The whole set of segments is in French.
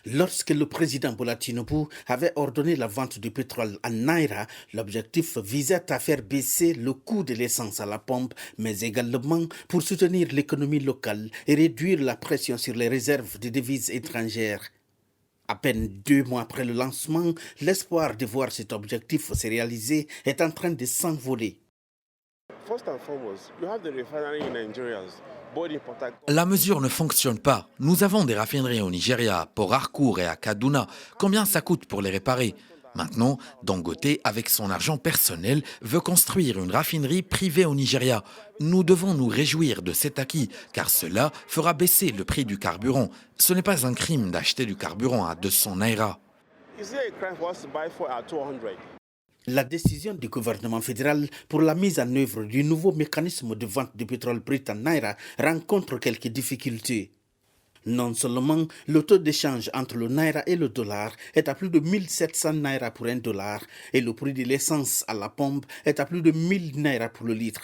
Lorsque le président Bola Tinubu avait ordonné la vente du pétrole en Naira, l'objectif visait à faire baisser le coût de l'essence à la pompe, mais également pour soutenir l'économie locale et réduire la pression sur les réserves de devises étrangères. À peine 2 mois après le lancement, l'espoir de voir cet objectif se réaliser est en train de s'envoler. La mesure ne fonctionne pas. Nous avons des raffineries au Nigeria, à Port Harcourt et à Kaduna. Combien ça coûte pour les réparer? Maintenant, Dangote, avec son argent personnel, veut construire une raffinerie privée au Nigeria. Nous devons nous réjouir de cet acquis, car cela fera baisser le prix du carburant. Ce n'est pas un crime d'acheter du carburant à 200 naira. La décision du gouvernement fédéral pour la mise en œuvre du nouveau mécanisme de vente du pétrole brut en Naira rencontre quelques difficultés. Non seulement le taux d'échange entre le Naira et le dollar est à plus de 1700 Naira pour $1 et le prix de l'essence à la pompe est à plus de 1000 Naira pour le litre.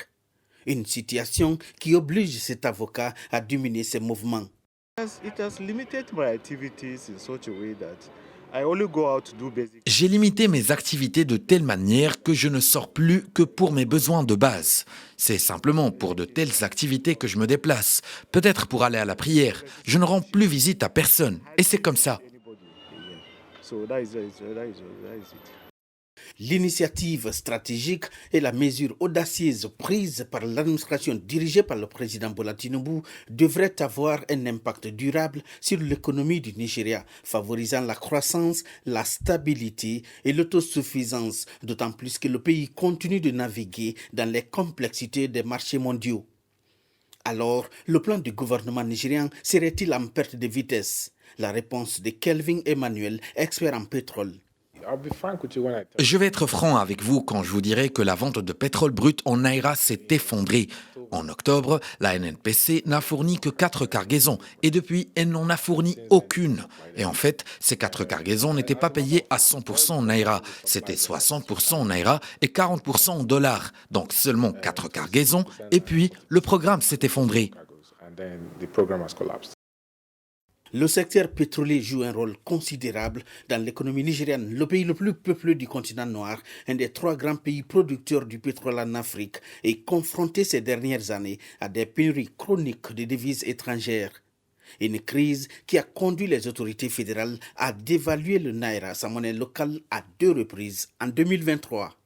Une situation qui oblige cet avocat à diminuer ses mouvements. J'ai limité mes activités de telle manière que je ne sors plus que pour mes besoins de base. C'est simplement pour de telles activités que je me déplace. Peut-être pour aller à la prière. Je ne rends plus visite à personne. Et c'est comme ça. L'initiative stratégique et la mesure audacieuse prise par l'administration dirigée par le président Bola Tinubu devraient avoir un impact durable sur l'économie du Nigeria, favorisant la croissance, la stabilité et l'autosuffisance, d'autant plus que le pays continue de naviguer dans les complexités des marchés mondiaux. Alors, le plan du gouvernement nigérian serait-il en perte de vitesse? La réponse de Kelvin Emmanuel, expert en pétrole. Je vais être franc avec vous quand je vous dirai que la vente de pétrole brut en Naira s'est effondrée. En octobre, la NNPC n'a fourni que 4 cargaisons et depuis, elle n'en a fourni aucune. Et en fait, ces 4 cargaisons n'étaient pas payées à 100% en Naira. C'était 60% en Naira et 40% en dollars. Donc seulement 4 cargaisons et puis le programme s'est effondré. Le secteur pétrolier joue un rôle considérable dans l'économie nigériane, le pays le plus peuplé du continent noir, un des 3 grands pays producteurs du pétrole en Afrique, est confronté ces dernières années à des pénuries chroniques de devises étrangères. Une crise qui a conduit les autorités fédérales à dévaluer le Naira, sa monnaie locale, à 2 reprises en 2023.